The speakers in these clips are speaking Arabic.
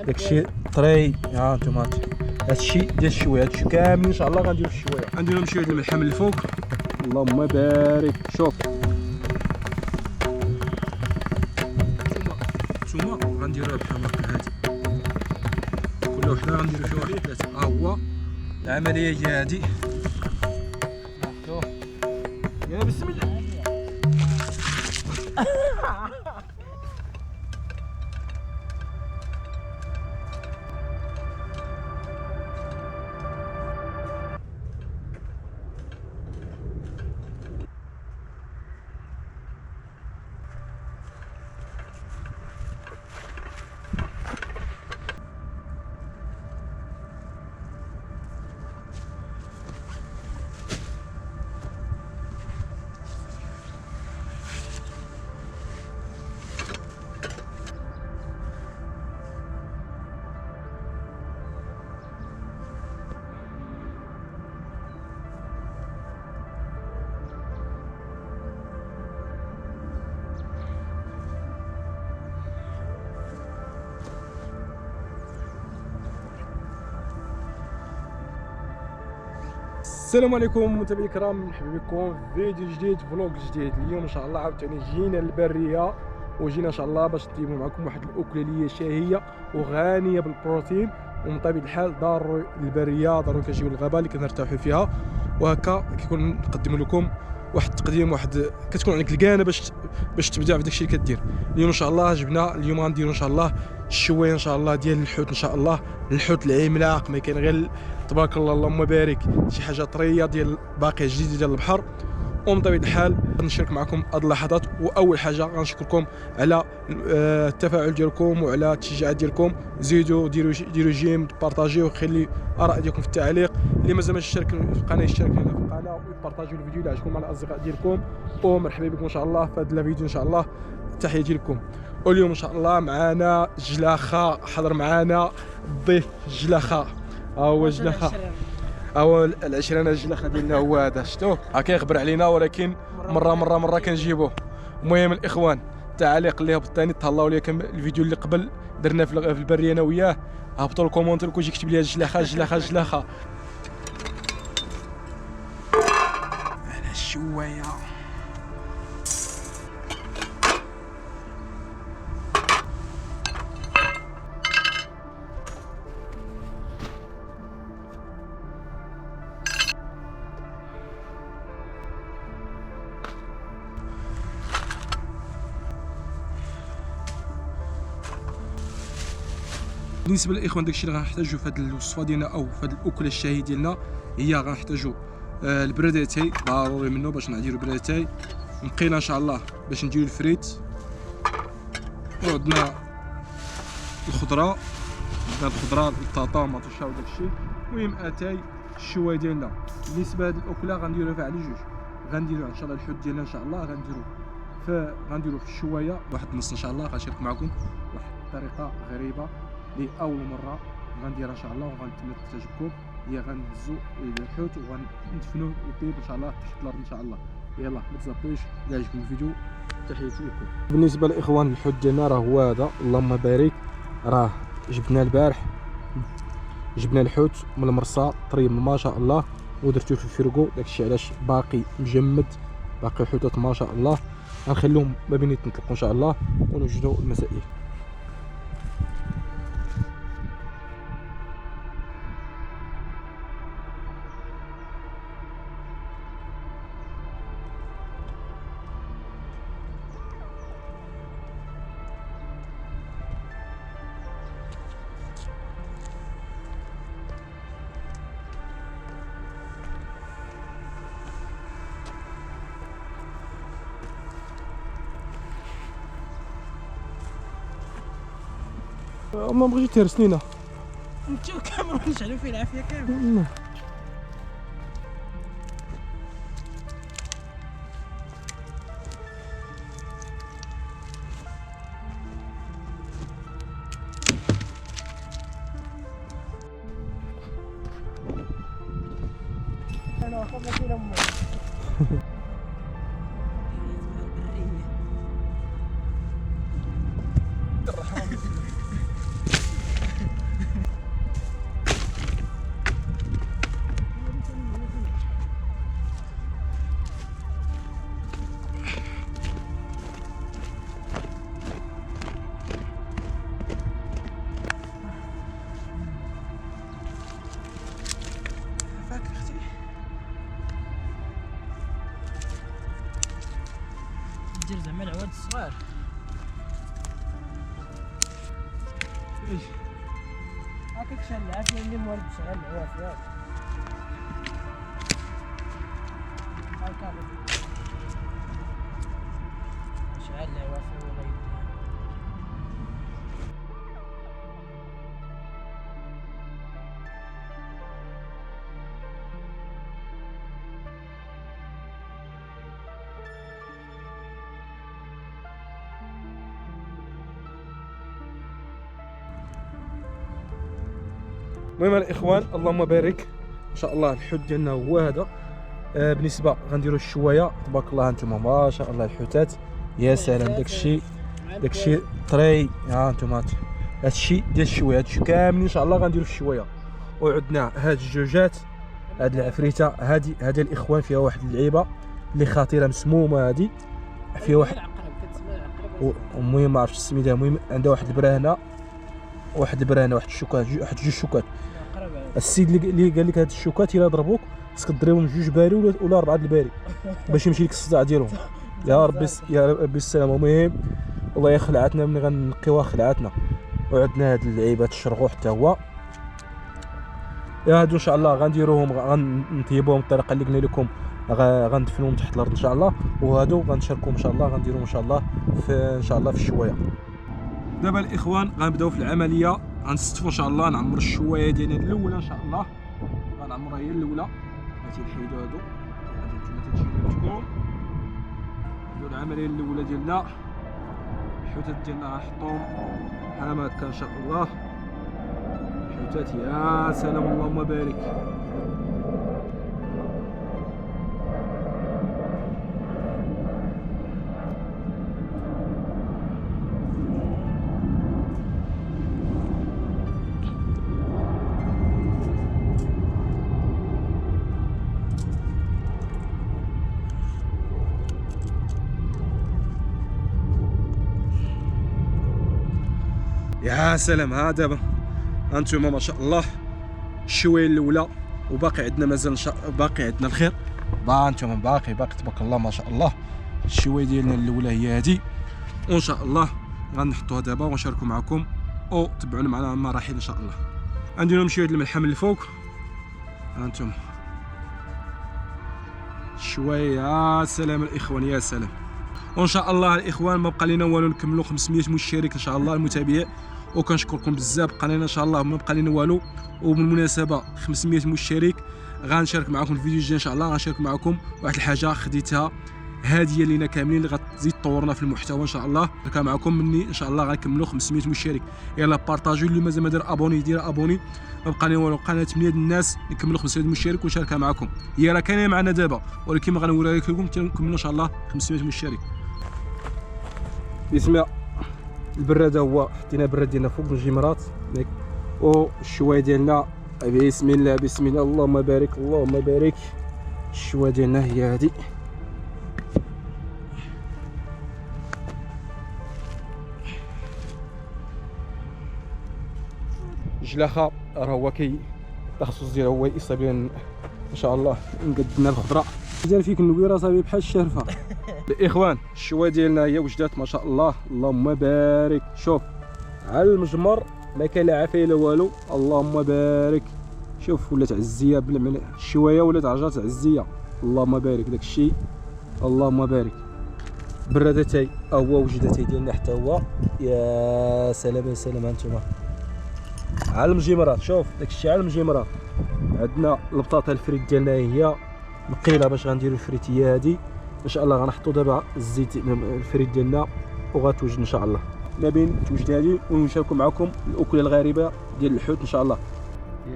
داكشي طري. ها انتما هادشي ديال الشويه، هادشي كامل ان شاء الله غنديرو في الشويه. غنديرو شويه د الملح من الفوق. اللهم بارك. شوف نتوما غنديروها بحال هكا هادي، كل وحده غنديرو فيها واحد ثلاثه. ها هو العمليه هي هادي. يا بسم الله. السلام عليكم متابعي الكرام، مرحبا بكم في فيديو جديد، فلوق جديد. اليوم ان شاء الله عاوتاني جينا للبريه، وجينا ان شاء الله باش نطيبوا معكم واحد الاكله اللي هي شهيه وغنيه بالبروتين. ومن طبيعه الحال ضروري البريه، ضروري كنجيو للغابه اللي كنرتاحوا فيها، وهكا كيكون نقدم لكم واحد التقديم، واحد كتكون عندك الكانه باش تبدع في داكشي اللي كدير. اليوم ان شاء الله جبنا، اليوم غنديروا ان شاء الله الشويه ان شاء الله ديال الحوت، ان شاء الله الحوت العملاق، ما كاين غير تبارك الله اللهم بارك، شي حاجه طريه ديال باقيه جديده ديال البحر. ومن طبيعه الحال نشارك معكم هاد اللحظات. واول حاجه غنشكركم على التفاعل ديالكم وعلى التشجيعات ديالكم. زيدوا ديروا جيم، بارطاجيو، وخلي اراء ديالكم في التعليق. اللي مازال ما اشترك في القناه يشترك في القناه ويبارطاجيو الفيديو اللي عجبكم مع الاصدقاء ديالكم. ومرحبا بكم ان شاء الله في هذا الفيديو ان شاء الله. تحياتي لكم. واليوم ان شاء الله معنا جلاخه، حضر معنا الضيف جلاخه. ها هو جلاخه، هو العشرانه الجلاخه ديالنا هو هذا، شفتوه ها كيخبر علينا، ولكن مره كنجيبوه. المهم الاخوان، التعاليق اللي هبطاني تهلاو ليا الفيديو اللي قبل درنا في البريه انا وياه، هبطوا الكومونتير وكلشي كتب لي جلاخه على الشويه. بالنسبه للاخوان داكشي اللي غنحتاجو في هذه الوصفه ديالنا او في هذه الاكله الشهيه ديالنا، هي غنحتاجو البراداتاي، ضروري منه باش نديرو البراداتاي. نقينا ان شاء الله باش نديرو الفريت، وعندنا الخضره، البطاطا والمطيشه وداكشي. المهم اتاي الشوايه ديالنا. بالنسبه لهذه الاكله غنديروها على جوج، غنديرو ان شاء الله الحوت ديالنا ان شاء الله غنديرو في الشوايه واحد النص ان شاء الله. غنشارك معكم واحد الطريقه غريبه لأول مرة غنديرها ان شاء الله وغنتمنى تعجبكم. هي غنهزو الحوت وغندفنوه يطيب ان شاء الله تحت الارض ان شاء الله. يلا ما تزابوش، الا عجبكم الفيديو تحياتي لكم. بالنسبه للاخوان الحوت ديالنا راه هو هذا، اللهم بارك. راه جبنا البارح، جبنا الحوت من المرصى طريب ما شاء الله، ودرتوه في الفريغو، داكشي علاش باقي مجمد، باقي حوتات ما شاء الله. غنخليهم ما بين يتنطلقوا ان شاء الله ونوجدوا المسائل. ما بغيتش تهرسنينا انت وكاميرا نشعلو فيه العافيه كامل. انا واخا فينا امي. هاكاك شال العافيه اللي موالد شغال العوافيه هاكا شغال العوافيه ولا يديها المهم الاخوان اللهم بارك ان شاء الله الحوت ديالنا هو هذا. بالنسبه غنديروا الشوايه تبارك الله انتم ما شاء الله الحوتات يا سلام داكشي طري ها انتم هادشي ديال الشوايه هادشي كاملين ان شاء الله غنديروا في الشوايه. وعندنا هاد الجوجات هاد العفريته هادي الاخوان فيها واحد اللعيبه اللي خطيره مسمومه هادي فيها واحد المهم ما عرفتش السميتها. المهم عندها واحد البراهنه واحد الشوكات واحد جوج شوكات. السيد اللي قال لك هاد الشوكات الا ضربوك خصك تضربهم جوج باري ولا 4 الباري باش يمشي لك الصداع ديالهم. يا ربي السلامه. المهم والله خلعتنا ملي غنقيوها خلعتنا. وعندنا هاد اللعيبات الشرغوح حتى هو هادو ان شاء الله غنديروهم غنطيبوهم بالطريقه اللي قلنا لكم غندفنوهم تحت الارض ان شاء الله. وهادو غنشاركوهم ان شاء الله غنديروهم ان شاء الله في الشوايه. دابا الاخوان غنبداو في العمليه غنستفوا ان شاء الله نعمر الشوايه ديالنا الاولى ان شاء الله غنعمرها هي الاولى. غادي نحيدو هادو غادي نتوما تجيو عندكم هادو العمليه الاولى ديالنا. الحوتات ديالنا غنحطوهم بحال ما هكا ان شاء الله. الحوتات يا سلام اللهم بارك. يا سلام. ها دابا هانتوما ما شاء الله الشوايه الاولى وباقي عندنا مازال باقي عندنا الخير. هانتوما باقي تبارك الله ما شاء الله. الشوايه ديالنا الاولى هي هذه وان شاء الله غنحطوها دابا ونشاركوا معكم او تبعونا معنا المراحل ان شاء الله. غنديروا شويه الملحه من الفوق. هانتوما الشوايه يا سلام الاخوان يا سلام. وان شاء الله الاخوان ما بقى لنا والو نكملوا 500 مشترك ان شاء الله المتابع. وكنشكركم بزاف. بقى لنا ان شاء الله ما بقى لنا والو. وبالمناسبه 500 مشترك غنشارك معكم الفيديو الجاي ان شاء الله. غنشارك معكم واحد الحاجه خديتها هاديه لينا كاملين اللي غتزيد تطورنا في المحتوى ان شاء الله. كان معكم مني ان شاء الله غنكملوا 500 مشترك. يلا بارطاجيو اللي مازال ما دار ابوني دير ابوني. ما بقى لنا والو قناه 8 الناس نكملوا 500 مشترك ونشاركها معكم. هي راه كاينه معنا دابا ولكن ما غنوريها لكم نكملوا ان شاء الله 500 مشترك. بسم الله. البراد هو حطينا البراد ديالنا فوق الجمرات والشوايه ديالنا بسم الله اللهم بارك. الشوايه ديالنا هي هذه. الجلاخه راه هو التخصص ديالو هو الاصابه ان شاء الله نقدنا الخضره ديال فيك النويره صافي بحال الشرفه. الاخوان الشوايه ديالنا هي وجدات ما شاء الله اللهم بارك. شوف على المجمر ما كاين لا عافيه لا والو اللهم بارك. شوف ولات عزيه الشوايه ولات عجات عزيه اللهم بارك. داك الشيء اللهم بارك. برادتي هو وجدتي ديالنا حتى هو يا سلام هانتوما على المجمرات. شوف داك الشيء على المجمرات. عندنا البطاطا الفريت ديالنا هي مقيله باش غنديروا الفريتيه هذه ان شاء الله. غنحطوا دابا الزيت الفريت ديالنا وغتوجد ان شاء الله. ما بين توجد هذه ونشاركوا معكم الاكله الغريبه ديال الحوت ان شاء الله.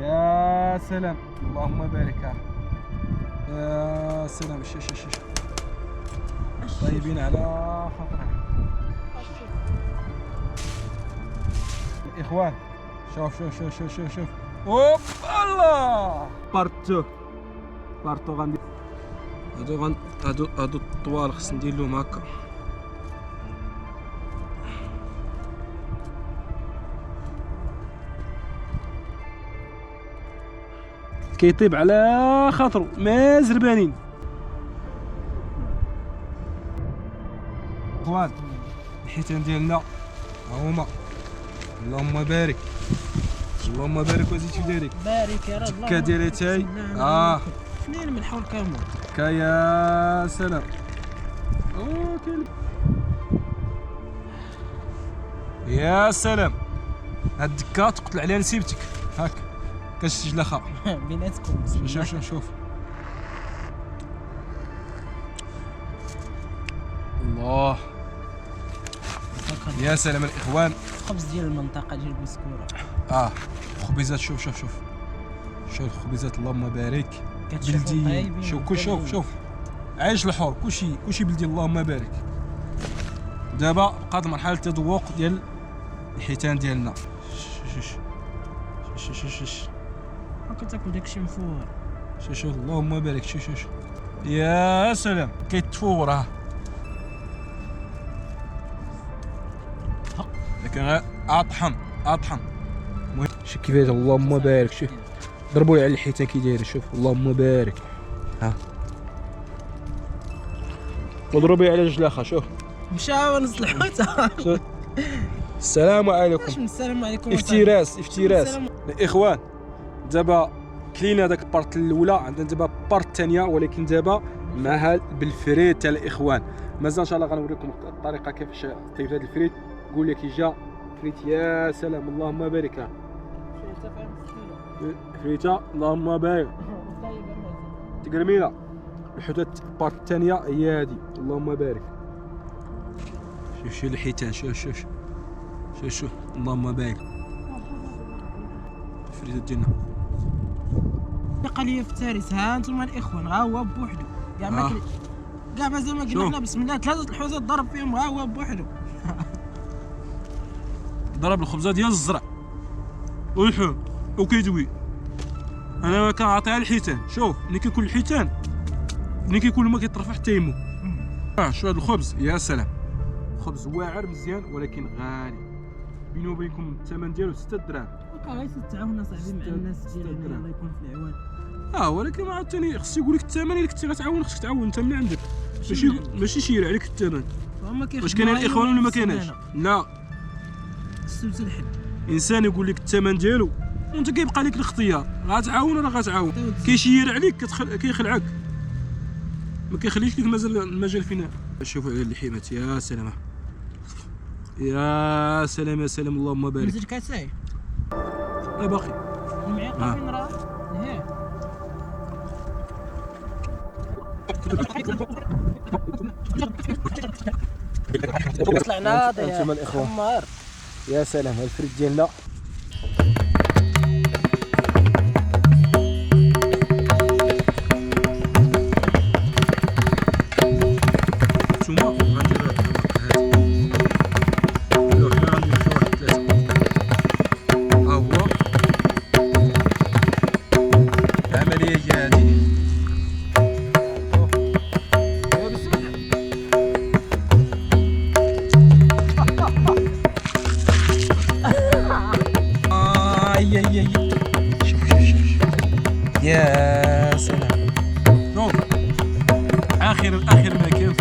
يا سلام اللهم بارك. يا سلام شوف طيبين على خاطرك الاخوان. شوف اوب الله بارتو غندير هادو الطوال خص ندير لهم هكا. كيطيب على خاطرو ما زربانين. اخوان الحيتان ديالنا هما اللهم بارك، اللهم بارك وزيد في دارك. بارك يا رب. تكا ديالي تاي. اثنين من الحول كامل. يا سلام. كلب. يا سلام. هاد الدكه تقتل عليها نسيبتك هاك كتسجل اخا. بيناتكم. شوف الله. يا سلام الاخوان. خبز ديال المنطقه ديال بوسكوره. خبيزات. شوف الخبيزات اللهم بارك. كتشوفوا بلدي. طيبين شوف عايش الحور. كلشي بلدي اللهم بارك. دابا بقات مرحله التذوق ديال الحيتان ديالنا. شوف كتاكل داكشي مفور. شوف اللهم بارك. شوف يا سلام كيتفور. لكن اطحن. شوف كيفاش اللهم بارك. شوف ضربوا لي على الحيتان كي داير. شوف اللهم بارك. وضربي على رجل اخا. شوف مشاو نصلحوا شوف. السلام عليكم. واش من السلام عليكم. افتراس الاخوان. دابا كلينا داك البارت الاولى، عندنا دابا بارت الثانيه، ولكن دابا معها بالفريت تاع الاخوان. مازال ان شاء الله غنوريكم الطريقه كيفاش طيب هذا الفريت. قول لك جا فريت. يا سلام اللهم بارك. فريته اللهم بارك. تقرميله الحوتة البارت الثانيه هي هذه اللهم بارك. شوف الحيتان. شوف اللهم بارك. فريته ديالنا قال لي افترس. ها انتم الاخوان، ها هو بوحدو كاع مازال ما قلنا بسم الله. 3 الحوتات ضرب فيهم، ها هو بوحدو. ضرب الخبزه ديال الزرع والحوم وكيدوي. انا ما كنعطيها الحيتان. شوف ملي كيكون الحيتان، ملي كيكون ما كيطرف حتى يمو. شوف هذا الخبز. يا سلام. خبز واعر مزيان ولكن غالي. بيني وبينكم الثمن ديالو 6 دراهم. غير تتعاون صاحبي مع الناس ديالنا الله يكون في العوان. ولكن ما عاوتاني خص يقول لك الثمن. الا كنتي غتعاون خصك تعاون انت من عندك، ماشي شير عليك الثمن. واش كاين الاخوان ولا ما كايناش؟ لا، السلسل الحد انسان يقول لك الثمن ديالو وانت كيبقى لك الاختيار، غتعاون ولا غتعاون. كيشير عليك كيخلعك، ما كيخليش لك المجال فينا. شوفوا على اللحيمات. يا سلام يا سلام يا سلام اللهم بارك. مزيد كاساي. لا باقي المعيقه فين راه؟ طلعنا انتم الاخوان. يا سلام الفريت ديالنا. يا سلام. شوف اخر ما كان